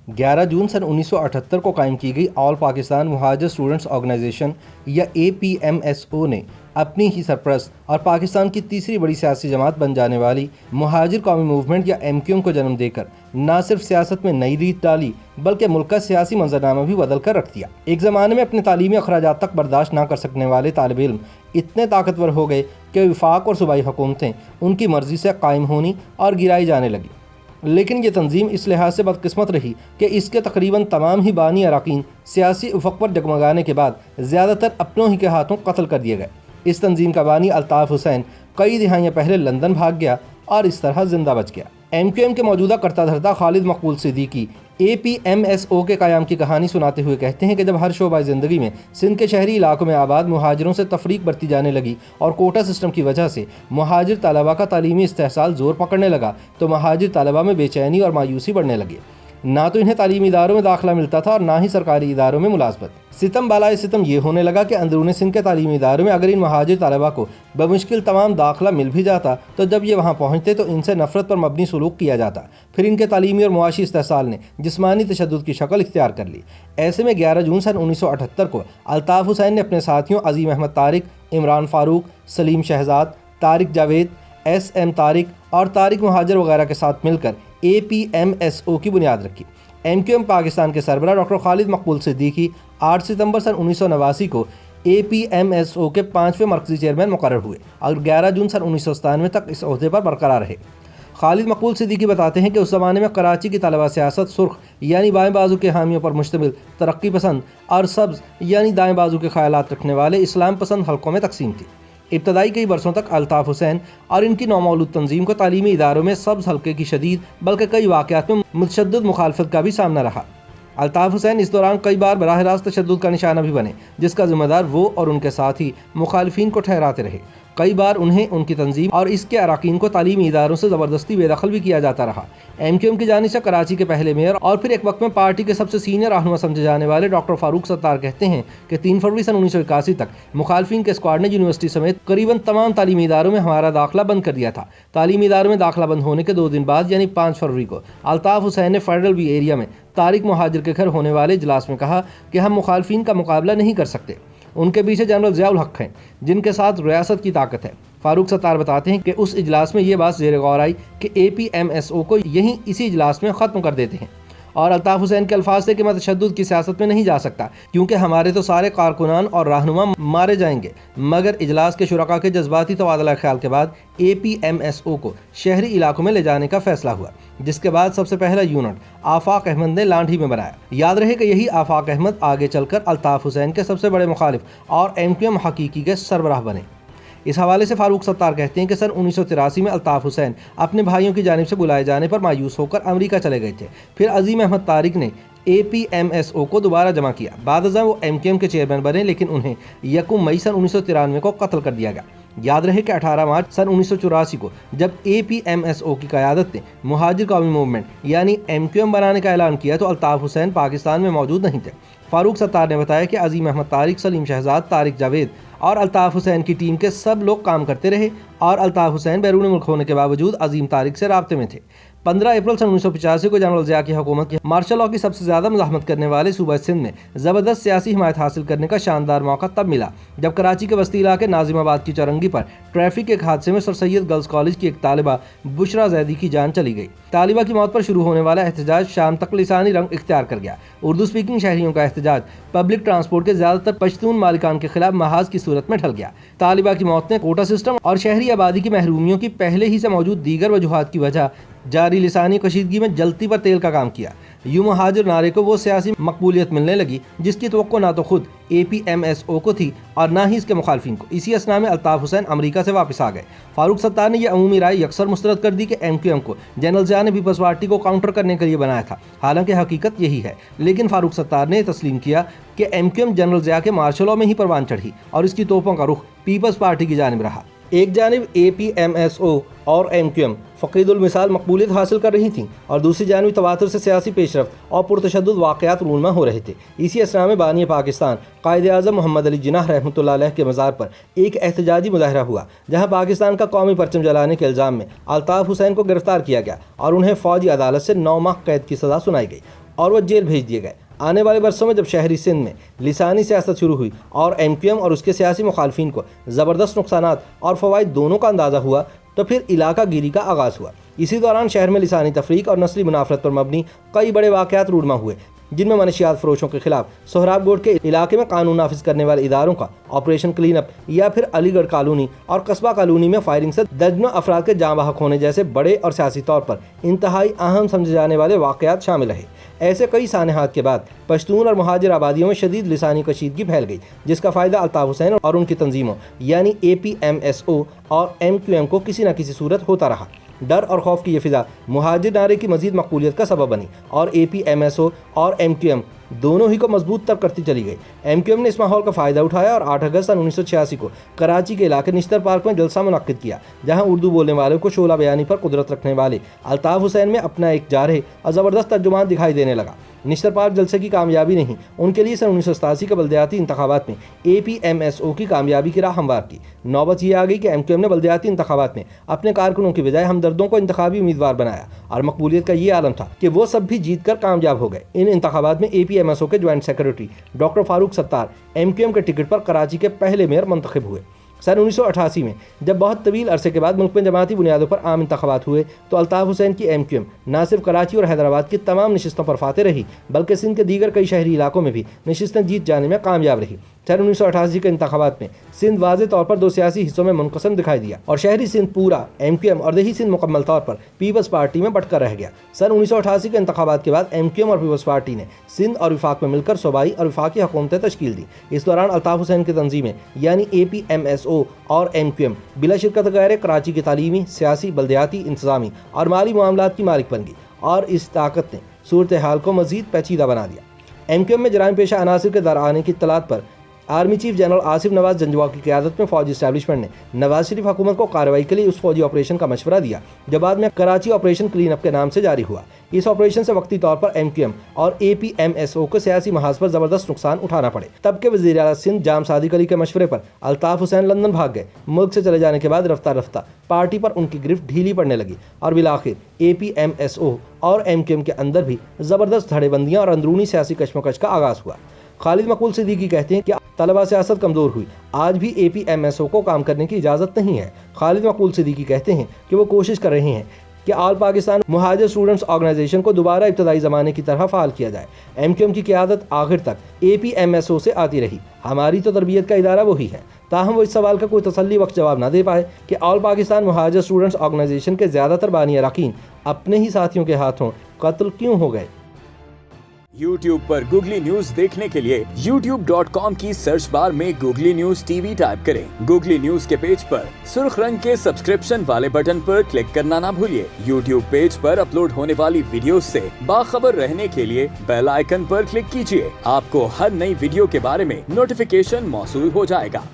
11 जून सन 1978 को कायम की गई ऑल पाकिस्तान मुहाजिर स्टूडेंट्स ऑर्गेनाइजेशन या APMSO ने अपनी ही सरपरस्त और पाकिस्तान की तीसरी बड़ी सियासी जमात बन जाने वाली मुहाजिर कौमी मूवमेंट या MQM को जन्म देकर न सिर्फ सियासत में नई रीत डाली बल्कि मुल्क का सियासी मंजरनामा भी बदल कर रख दिया। एक ज़माने में अपने तालीमी अखराजात तक बर्दाश्त ना कर सकने वाले तालिब इल्म इतने ताकतवर हो गए कि वफाक और सूबाई हुकूमतें उनकी मर्ज़ी से कायम होनी और गिराई जाने लगी। लेकिन ये तंजीम इस लिहाज से बदकिस्मत रही कि इसके तकरीबन तमाम ही बानी अरकान सियासी उफ़क़ पर जगमगाने के बाद ज़्यादातर अपनों ही के हाथों कत्ल कर दिए गए। इस तंजीम का बानी अल्ताफ़ हुसैन कई दिहाइयाँ पहले लंदन भाग गया और इस तरह जिंदा बच गया। MQM के मौजूदा करता धरता खालिद मकबूल सिद्दीकी APMSO के क़याम की कहानी सुनाते हुए कहते हैं कि जब हर शोबा ज़िंदगी में सिंध के शहरी इलाकों में आबाद मुहाजिरों से तफरीक बढ़ती जाने लगी और कोटा सिस्टम की वजह से मुहाजिर तलबा का तालीमी इस्तेहसाल ज़ोर पकड़ने लगा तो मुहाजिर तलबा में बेचैनी और मायूसी बढ़ने लगी। ना तो इन्हें तालीमी इदारों में दाखिला मिलता था और ना ही सरकारी इदारों में मुलाजमत। सितम बालाए सितम ये होने लगा कि अंदरूनी सिंध के तालीमी इदारों में अगर इन महाजिर तलबा को बमुश्किल तमाम दाखिला मिल भी जाता तो जब ये वहाँ पहुँचते तो इनसे नफरत पर मबनी सलूक किया जाता। फिर इनके तालीमी और मुआशी इस्तेहसाल ने जिस्मानी तशद्दुद की शक्ल इख्तियार कर ली। ऐसे में 11 जून सन 1978 को अल्ताफ़ हुसैन ने अपने साथियों अज़ीम अहमद तारिक, इमरान फ़ारूक, सलीम शहजाद, तारिक जावेद, SM तारिक और तारिक मुहाजिर वगैरह के साथ मिलकर APMSO की बुनियाद रखी। MQM पाकिस्तान के सरबराह डॉक्टर खालिद मकबूल सिद्दीकी 8 सितंबर सन 1989 को APMSO के 5वें मरकज़ी चेयरमैन मुकर्रर हुए और 11 जून सन 1997 तक इस ओहदे पर बरकरार रहे। खालिद मकबूल सिद्दीकी बताते हैं कि उस ज़माने में कराची की तलबा सियासत सुर्ख यानी बाएँ बाजू के हामियों पर मुश्तमिल, तरक्की पसंद और सब्ज़ यानी दाएँ बाजू के ख़यालात रखने वाले इस्लाम पसंद हल्कों में तकसीम थी। इब्तदाई कई बरसों तक अल्ताफ़ हुसैन और इनकी नौमौलूद तंजीम को तालीमी इदारों में सब्ज़ हल्के की शदीद बल्कि कई वाक़यात में मुतशद्दिद मुखालफत का भी सामना रहा। अल्ताफ़ हुसैन इस दौरान कई बार बराह रास्त तशद्दुद का निशाना भी बने, जिसका ज़िम्मेदार वो और उनके साथी मुखालिफिन को ठहराते रहे। कई बार उन्हें उनकी तंजीम और इसके अरकान को तालीमी इदारों से ज़बरदस्ती बेदखल भी किया जाता रहा। MQM की जानिब से कराची के पहले मेयर और फिर एक वक्त में पार्टी के सबसे सीनियर रहनुमा समझे जाने वाले डॉक्टर फ़ारूक सत्तार कहते हैं कि 3 फरवरी सन 1981 तक मुखालफिन के स्क्वाड ने यूनिवर्सिटी समेत करीबन तमाम तालीमी इदारों में हमारा दाखिला बंद कर दिया था। तालीमी इदारों में दाखिला बंद होने के 2 दिन बाद यानी 5 फरवरी को अल्ताफ़ हुसैन ने फेडरल बी एरिया में तारिक मुहाजिर के घर होने वाले इजलास में कहा कि हम मुखालफिन का मुकाबला नहीं कर सकते। उनके पीछे जनरल ज़ियाउल हक हैं जिनके साथ रियासत की ताकत है। फ़ारूक सत्तार बताते हैं कि उस इजलास में ये बात ज़ेर गौर आई कि APMSO को यहीं इसी इजलास में ख़त्म कर देते हैं। और अल्ताफ़ हुसैन के अल्फाज थे कि मैं तशद्दुद की सियासत में नहीं जा सकता क्योंकि हमारे तो सारे कारकुनान और रहनुमा मारे जाएंगे। मगर इजलास के शुरका के जज्बाती तबादला ख्याल के बाद APMSO को शहरी इलाकों में ले जाने का फैसला हुआ, जिसके बाद सबसे पहला यूनिट आफाक अहमद ने लांढी में बनाया। याद रहे कि यही आफाक अहमद आगे चलकर अल्ताफ़ हुसैन के सबसे बड़े मुखालिफ और MQM हकीकी के सरबराह बने। इस हवाले से फ़ारूक सत्तार कहते हैं कि सन 1983 में अल्ताफ़ हुसैन अपने भाइयों की जानिब से बुलाए जाने पर मायूस होकर अमेरिका चले गए थे। फिर अज़ीम अहमद तारिक ने APMSO को दोबारा जमा किया। बाद वो MQM के चेयरमैन बने, लेकिन उन्हें 1 मई सन 1993 को कत्ल कर दिया गया। याद रहे कि 18 मार्च सन 1984 को जब APMSO की क़यादत ने मुहाजिर कौमी मूवमेंट यानी MQM बनाने का ऐलान किया तो अल्ताफ़ हुसैन पाकिस्तान में मौजूद नहीं थे। फ़ारूक सत्तार ने बताया कि अज़ीम अहमद तारिक, सलीम शहजाद, तारिक जावेद और अल्ताफ़ हुसैन की टीम के सब लोग काम करते रहे और अल्ताफ़ हुसैन बैरून मुल्क होने के बावजूद अज़ीम तारिक से राब्ते में थे। 15 अप्रैल सन 1985 को जनरल ज़िया की हुकूमत की मार्शल लॉ की सबसे ज़्यादा मुज़ाहमत करने वाले सूबा सिंध में ज़बरदस्त सियासी हिमायत हासिल करने का शानदार मौका तब मिला जब कराची के वस्ती इलाके नाजिमाबाद की चौरंगी पर ट्रैफिक के एक हादसे में सर सैयद गर्ल्स कॉलेज की एक तालिबा बुशरा जैदी की जान चली गई। तालिबा की मौत पर शुरू होने वाला एहतजाज शाम तक लिसानी रंग इख्तियार कर गया। उर्दू स्पीकिंग शहरियों का एहतजाज पब्लिक ट्रांसपोर्ट के ज़्यादातर पश्तून मालिकान के खिलाफ महाज की सूरत में ढल गया। तालिबा की मौत ने कोटा सिस्टम और शहरी आबादी की महरूमियों की पहले ही से मौजूद दीगर वजूहात की वजह जारी लिसानी कशीदगी में जलती पर तेल का काम किया। यूं मुहाजिर नारे को वो सियासी मकबूलियत मिलने लगी जिसकी तवक्को ना तो खुद APMSO को थी और ना ही इसके मुखालफिन को। इसी असना में अल्ताफ़ हुसैन अमेरिका से वापस आ गए। फ़ारूक सत्तार ने यह अमूमी राय यकसर मुस्तरद कर दी कि MQM को जनरल ज़िया ने पीपल्स पार्टी को काउंटर करने के लिए बनाया था। हालांकि हकीकत यही है, लेकिन फ़ारूक सत्तार ने तस्लीम किया कि MQM जनरल ज़िया के मार्शल लॉ में ही परवान चढ़ी और इसकी तोपों का रुख पीपल्स पार्टी की जानिब रहा। एक जानिब APMSO और MQM फ़क़ीदुल मिसाल मकबूलियत हासिल कर रही थीं और दूसरी जानिब तवातुर से सियासी पेशरफ्त और पुरतशद्दुद वाक़यात रूनमा हो रहे थे। इसी असना में बानी पाकिस्तान कायद-ए-आज़म मोहम्मद अली जिन्नाह रहमतुल्लाह अलैह के मज़ार पर एक एहतजाजी मुज़ाहरा हुआ, जहाँ पाकिस्तान का कौमी परचम जलाने के इल्ज़ाम में अल्ताफ़ हुसैन को गिरफ्तार किया गया और उन्हें फ़ौजी अदालत से 9 माह कैद की सज़ा सुनाई गई। اور وہ जेल भेज दिए गए। आने वाले वर्षों में जब शहरी सिंध में लिसानी सियासत शुरू हुई और MQM और उसके सियासी मुखालफिन को ज़बरदस्त नुकसानात और फ़वाइद दोनों का अंदाज़ा हुआ तो फिर इलाका गिरी का आगाज़ हुआ। इसी दौरान शहर में लिसानी तफरीक और नस्ली मुनाफरत पर मबनी कई बड़े वाक़यात रूनमा हुए, जिनमें मनशियात फरोशों के खिलाफ सोहराबगोड के इलाके में कानून नाफिज करने वाले इदारों का ऑपरेशन क्लीन अप या फिर अलीगढ़ कॉलोनी और कस्बा कॉलोनी में फायरिंग से दर्जनों अफराद के जाँ बहक होने जैसे बड़े और सियासी तौर पर इंतहाई अहम समझे जाने वाले वाक़यात शामिल रहे। ऐसे कई सानहात के बाद पश्तून और मुहाजिर आबादियों में शदीद लिसानी कशीदगी फैल गई, जिसका फ़ायदा अल्ताफ़ हुसैन और उनकी तंजीमों यानी APMSO और MQM को किसी न किसी सूरत होता रहा। डर और खौफ की ये फिजा मुहाजिर नारे की मज़ीद मकबूलियत का सबब बनी और APMSO और MQM दोनों ही को मजबूत तर करती चली गई। MQM ने इस माहौल का फ़ायदा उठाया और 8 अगस्त सन 1986 को कराची के इलाके निश्तर पार्क में जलसा मुनक्किद किया, जहां उर्दू बोलने वालों को शोला बयानी पर कुदरत रखने वाले अल्ताफ़ हुसैन में अपना एक जारह और ज़बरदस्त तर्जुमान दिखाई देने लगा। निश्तर पार्क जलसे की कामयाबी नहीं उनके लिए सन 1987 के बल्दियाती इंतखाबात में APMSO की कामयाबी की राह हमवार की। नौबत ये आ गई कि MQM ने बल्दियाती इंतखाबात में अपने कारकुनों की बजाय हमदर्दों को इंतखाबी उम्मीदवार बनाया और मकबूलियत का ये आलम था कि वो सब भी जीत कर कामयाब हो गए। इन इंतखाबात में APMSO के joint secretary doctor Farooq Sattar MQM के टिकट पर कराची के पहले मेयर मंतखब हुए। सन 1988 में जब बहुत तवील अरसे के बाद मुल्क में जमाती बुनियादों पर आम इंतखाबात हुए तो अल्ताफ़ हुसैन की MQM न सिर्फ कराची और हैदराबाद की तमाम नशिस्तों पर फाते रही, बल्कि सिंध के दीगर कई शहरी इलाकों में भी नशिस्तें जीत जाने में कामयाब रही। सन 1988 के इंतखाबात में सिंध वाज़े तौर पर 2 सियासी हिस्सों में मुनक़सम दिखाई दिया और शहरी सिंध पूरा MQM और देही सिंध मुकम्मल तौर पर पीपल्स पार्टी में बटकर रह गया। सन 1988 के इंतखाबात के बाद MQM और पीपल्स पार्टी ने सिंध और विफाक में मिलकर सूबाई और विफाकी हुकूमतें तश्कील दी। इस दौरान अल्ताफ़ हुसैन की तंजीमें यानी APMSO और MQM बिला शिरकत गैर कराची की तालीमी, सियासी, बल्दियाती, इंतज़ामी और माली मामलात की मालिक बन गई और इस ताकत ने सूरत हाल को मज़ीद पेचीदा बना दिया। MQM में जराइम पेशा अनासिर के दर आने की इत्तलात पर army chief general Asif Nawaz Janjua की क़यादत में फ़ौजी इस्टेब्लिशमेंट ने नवाज शरीफ हुकूमत को कार्रवाई के लिए उस फौजी ऑपरेशन का मशवरा दिया जो बाद में कराची ऑपरेशन क्लीन अप के नाम से जारी हुआ। इस ऑपरेशन से वक्ती तौर पर MQM और APMSO को सियासी महाज पर ज़बरदस्त नुकसान उठाना पड़े। तब के वज़ीर आला सिंध जाम सादिक अली के मशवरे पर अल्ताफ़ हुसैन लंदन भाग गए। मुल्क से चले जाने के बाद रफ्ता रफ्ता पार्टी पर उनकी गिरफ्त ढीली पड़ने लगी और बिलाखिर APMSO और MQM के अंदर भी ज़बरदस्त धड़ेबंदियाँ और अंदरूनी सियासी कशमकश का आगाज़ हुआ। खालिद मकबूल सिद्दीकी कहते हैं कि तलबा सियासत कमज़ोर हुई, आज भी APMSO को काम करने की इजाज़त नहीं है। खालिद मकबूल सिद्दीकी कहते हैं कि वो कोशिश कर रहे हैं कि ऑल पाकिस्तान मुहाजिर स्टूडेंट्स ऑर्गेनाइजेशन को दोबारा इब्तदाई ज़माने की तरह फ़ाल किया जाए। MQM की क़यादत आखिर तक APMSO से आती रही। हमारी तो तरबियत का इदारा वही है। ताहम वो इस सवाल का कोई तसल्ली बख्श जवाब ना दे पाए कि ऑल पाकिस्तान मुहाजिर स्टूडेंट्स ऑर्गेनाइजेशन के ज़्यादातर बानी अरकान अपने ही साथियों के हाथों कत्ल क्यों हो गए। YouTube पर गूगली न्यूज देखने के लिए youtube.com की सर्च बार में गूगली न्यूज TV टाइप करें। गूगली न्यूज के पेज पर सुर्ख रंग के सब्सक्रिप्शन वाले बटन पर क्लिक करना ना भूलिए। YouTube पेज पर अपलोड होने वाली वीडियोस से बाखबर रहने के लिए बेल आइकन पर क्लिक कीजिए। आपको हर नई वीडियो के बारे में नोटिफिकेशन मौसूल हो जाएगा।